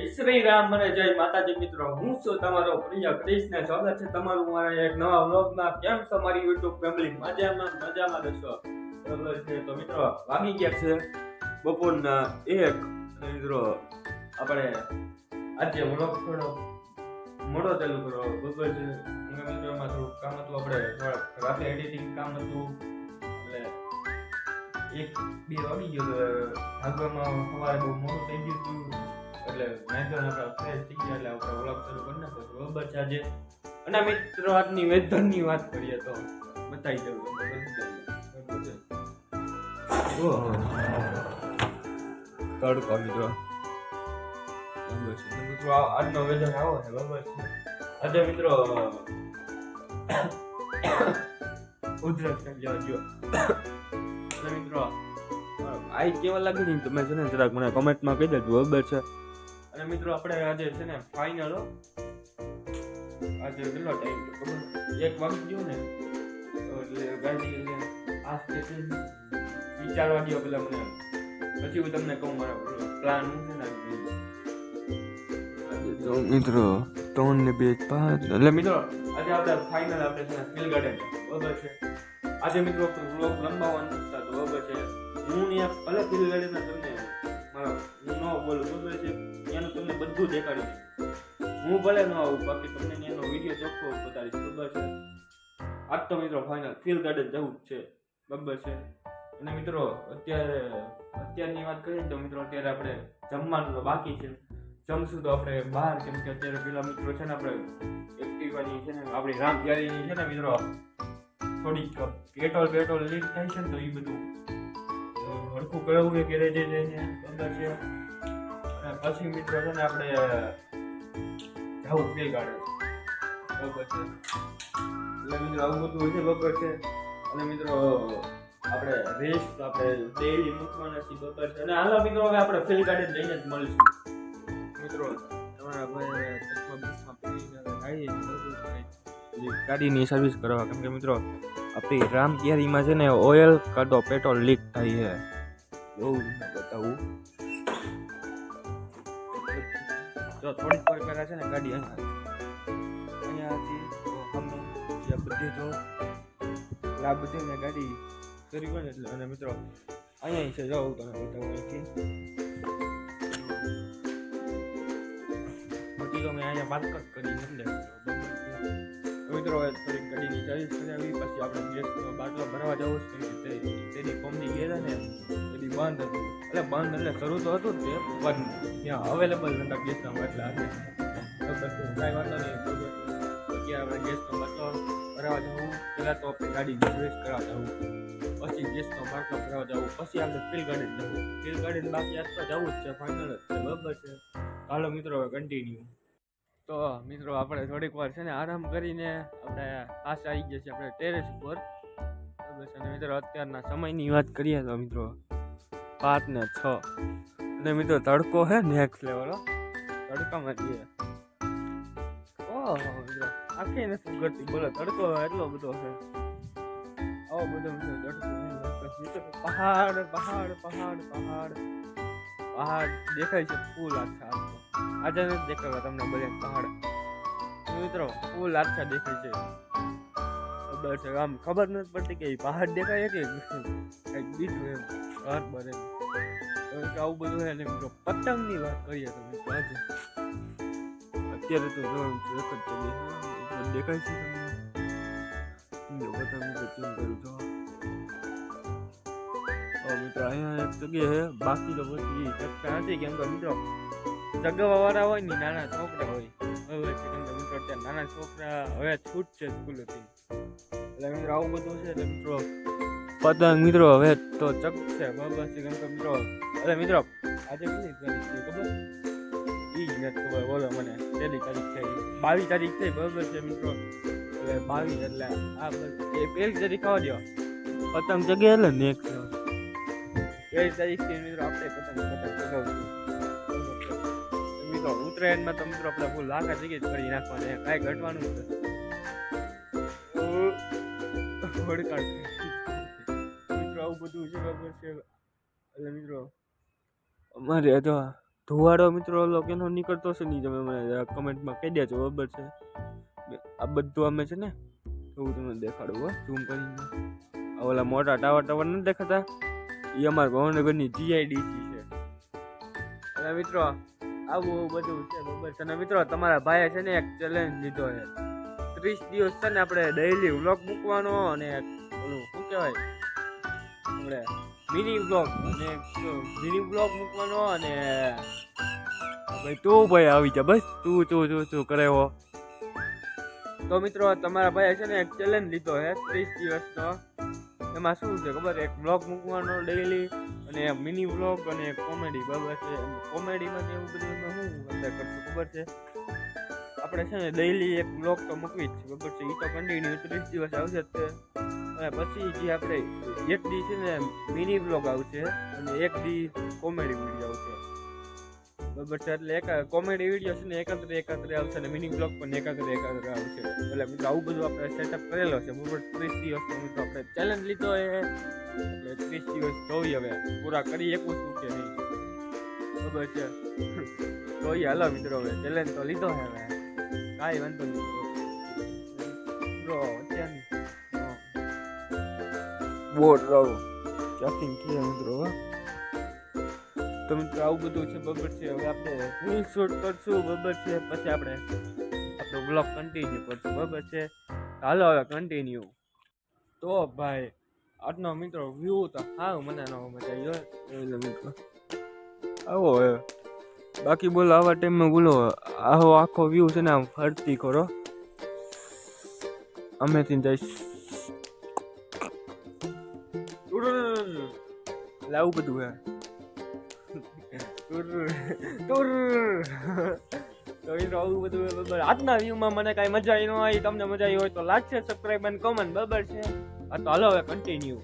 શ્રી રામ અને જય માતાજી મિત્રો, હું છું તમારો પ્રિય કૃષ્ણ. સ્વાગત છે તમારું મારા એક નવા વ્લોગમાં. કેમ છો મારી યુટ્યુબ ફેમિલી? મજામાં રહેશો? બરોબર છે. તો મિત્રો વાગી ગયા છે બપોરના 1 અને મિત્રો આપણે આજે વ્લોગ થોડો મોડો ચાલુ કરો. બરોબર છે. મિત્રોમાં થોડું કામ હતું, આપણે થોડા રાતે એડિટિંગ કામ હતું એટલે 1-2 વાગી ગયો. ભાગવામાં સવારે બહુ મોડું થઈ ગયું હતું એટલે મેં આપણા ફ્રેશ થઈ ગયા એટલે આપણે વ્લોગ શરૂ કરી નાખો. બરોબર છે. આજે અને મિત્રો આજની વેધરની વાત કરીએ તો બતાવી દઉં. બરોબર છે. તડકો મિત્રો મિત્રો આજનો વેધર આવો છે. બરોબર છે. આજે મિત્રો ઉધરસ થઈ જજો એટલે મિત્રો આઈ કેવા લાગે ને તમે છે ને જરાક મને કોમેન્ટમાં કહી દેજો. બરોબર છે. અને મિત્રો આપણે આજે છે ને ફાઇનલ આજે કેટલો ટાઈમ છે ખબર? 1 વાગી ગયો ને એટલે ગાડી આ સ્ટેશન વિચારવા દો પેલા મને, પછી હું તમને કહું મારો પ્લાન શું છે ને. તો મિત્રો 3 ને 2 5 એટલે મિત્રો આજે આપણે ફાઇનલ આપણે છે ને ફિલ ગાર્ડન. બરોબર છે. આજે મિત્રો વ્લોગ લંબાવવાનો નથી થતો. બરોબર છે. હું ને ભલે ફિલ ગાર્ડનમાં તમને મારો હું ન બોલું. બરોબર છે. એનું તમને બધું દેખાડીશ. હું ભલે ન આવું, બાકી તમને એનો વિડીયો ચોખ્ખો બતાવીશ. બરોબર છે. આજ તો મિત્રો ફાઇનલ ફિલ ગાર્ડન જવું જ છે. બરોબર છે. અને મિત્રો અત્યારની વાત કરીએ તો મિત્રો અત્યારે આપણે જમવાનું તો બાકી છે. જમશું તો આપણે બહાર, કેમ કે અત્યારે પેલા મિત્રો છે ને આપણે એક્ટિવાની છે ને આપણી રામપ્યારીની છે ને મિત્રો થોડીક પેટ્રોલ લીક થાય છે ને તો એ બધું હરખું કરાવવું એ ગેરેજે જઈને. બરોબર છે. અને પછી મિત્રો છે ને આપણે જવું ફિલ ગાર્ડન. બરોબર છે. એટલે મિત્રો આવું બધું હોય છે. બરોબર છે. અને મિત્રો આપણે રેસ્ટ આપણે ડેઈલી મૂકવાના છીએ. બરોબર છે. અને હાલો મિત્રો હવે આપણે ફિલ ગાર્ડન જઈને જ મળીશું. મિત્રો તમારા ભાઈ ચશ્મા પહેરીને ગાડીની સર્વિસ કરવા, કેમ કે મિત્રો આપણી રામકિયારીમાં છે ને ઓઇલ કાં તો પેટ્રોલ લીક થાય છે. એવું બતાવું. જો થોડીક વાર પહેલા છે ને ગાડી અહીંયાથી અમે જ્યાં બધી જો આ બધી મેં ગાડી કરી હોય ને એટલે. અને મિત્રો અહીંયા છે જાઉં તમે બતાવું અહીંથી બધી તો મેં અહીંયા વાત કરી સમજે. મિત્રો થોડીક ગાડીની સર્વિસ કરાવી પછી આપણે ગેસનો બાટલો ભરવા જવું છે. તેની કોમની ગયા ને એની બંધ હતું. એટલે બંધ એટલે શરૂ તો હતું જ તે, પણ ત્યાં અવેલેબલ નતા ગેસના બાટલા હતા. કાંઈ વાંધો નહીં. પછી આપણે ગેસનો બાટલો ભરાવા જવું. પહેલાં તો આપણે ગાડીની સર્વિસ કરાવવા જવું, પછી ગેસનો બાટલો ભરાવા જવું, પછી આપણે ફિલ ગાર્ડન જવું. ફિલ ગાર્ડન બાકી આજ તો જવું જ છે, ફાઇનલ જ છે. બરાબર છે. હાલો મિત્રો કન્ટિન્યુ. તો મિત્રો આપણે થોડીક વાર છે ને આરામ કરીને આપણે પાછા આવી ગયા છીએ આપણે ટેરેસ ઉપર. બરાબર છે. અને મિત્રો અત્યારના સમયની વાત કરીએ તો મિત્રો 5 ને 6 અને મિત્રો તડકો છે નેક્સ્ટ લેવલ. તડકામાં જઈએ મિત્રો આખી નથી કરતી. બોલો તડકો એટલો બધો છે. આવો બધો મિત્રો તડકો. પહાડ પહાડ પહાડ પહાડ પહાડ દેખાય છે ફૂલ આખા. આજે નથી દેખાવા તમને બધા પહાડ મિત્રો, ફૂલ આખા દેખાય છે. ખબર છે આમ ખબર નથી પડતી કે પહાડ દેખાય કે કંઈક બીજું એમ ઘર બને. આવું બધું છે ને મિત્રો. પતંગની વાત કરીએ તો મિત્રો આજે અત્યારે તો જોયું એક જ દેખાય છે તમને. પતંગ ચેન્જ કરું છો મિત્રો. અહીંયા એક જગ્યાએ બાકી તો બધી ચકતા નથી, કેમ કે મિત્રો જગવાવાળા હોય ને નાના છોકરા હોય. હવે છે કેમ કે મિત્રો અત્યારે નાના છોકરા હવે છૂટ છે સ્કૂલેથી, એટલે મિત્રો આવું બધું છે. એટલે મિત્રો પતંગ મિત્રો હવે તો ચકશે. બરાબર છે. કેમ કે મિત્રો એટલે મિત્રો આજે કેટલી તારીખ છે ખબર? એ જ નથી ખબર. બોલો મને પહેલી તારીખ થઈ, 22 તારીખ થઈ. બરાબર છે મિત્રો. એટલે 22 એટલે આ એ પહેલી તારીખ આવવા દો પતંગ જગ્યા એટલે નેક્સ્ટ 1 તારીખથી મિત્રો આપણે પતંગ ચગાવશું. મિત્રો ઉત્તરાયણમાં તો મિત્રો આપણે ફૂલ લાખા જગ્યાએ જ કરી નાખવાના, કાંઈ ઘટવાનું નથી. મિત્રો આવું બધું છે. બરાબર છે. એટલે મિત્રો અમારે તો ધુવાડો મિત્રો ઓલો કેનો નીકળતો છે નહીં તમે મને કમેન્ટમાં કહી દેજો બરાબર છે. આ બધું અમે છે ને હું તમને દેખાડું હો ઝૂમ કરીને. આ ઓલા મોટા ટાવર નથી દેખાતા એ અમારા ભાવનગરની જીઆઈડીસી છે. અને મિત્રો આવું બધું છે બરાબર છે. અને મિત્રો તમારા ભાઈએ છે ને એક ચેલેન્જ લીધો છે 30 દિવસ છે ને આપણે ડેઈલી વ્લોગ મૂકવાનો અને ઓલું શું કહેવાય આપણે મિની વ્લોગ મૂકવાનો અને ભાઈ તું ભાઈ આવી જા બસ તું કરે હો. તો મિત્રો તમારા ભાઈએ છે ને એક ચેલેન્જ લીધો છે 30 દિવસનો. એમાં શું છે ખબર એક વ્લોગ મૂકવાનો ડેઈલી અને મિની વ્લોગ અને કોમેડી બરાબર છે. કોમેડીમાં એવું બધું એમાં શું અંદર કરશું ખબર છે આપણે છે ને ડેઈલી એક વ્લોગ તો મૂકવી જ છે બરાબર છે. એ તો કન્ટિન્યુ 30 દિવસ આવશે જ તે. અને પછી જે આપણે એક દી છે ને મિની વ્લોગ આવશે અને એક દી કોમેડી વિડીયો આવશે બરાબર છે. એટલે એક કોમેડી વિડીયો છે ને એકાંતરે આવશે અને મિની વ્લોગ પણ એકાંતરે આવશે. એટલે મિત્રો આવું બધું આપણે સેટઅપ કરેલો છે બરાબર. 30 દિવસનો મિત્રો આપણે ચેલેન્જ લીધો છે એટલે 30 દિવસ જોઈએ હવે પૂરા કરી શકું છું કે નહીં બરાબર છે. જોઈએ હાલો મિત્રો હવે ચેલેન્જ તો લીધો છે હવે કાંઈ વાંધો નહીં મિત્રો. અત્યારની બોર્ડ રહો ચેકિંગ કે મિત્રો. તો મિત્રો આવું બધું છે બરાબર છે. હવે આપણે રીલ શૂટ કરશું બરાબર છે. પછી આપણે આપણો બ્લોગ કન્ટિન્યુ કરશું બરાબર છે. હાલો હવે કન્ટિન્યુ. તો ભાઈ આજનો મિત્રો વ્યૂ તો હા મને ન મજા આવ્યો એટલે મિત્રો આવો હવે બાકી બોલો આવા ટાઈમમાં બોલો આવો આખો વ્યૂ છે ને આમ ફરતી કરો અમેથી જઈશ આવું બધું હે તો આવું બધું બરાબર. આજના વ્યૂમાં મને કાંઈ મજા આવી ન આવી તમને મજા આવી હોય તો લાઈક છે સબસ્ક્રાઈબ અને કોમેન્ટ બરાબર છે. તો હાલો હવે કન્ટિન્યુ.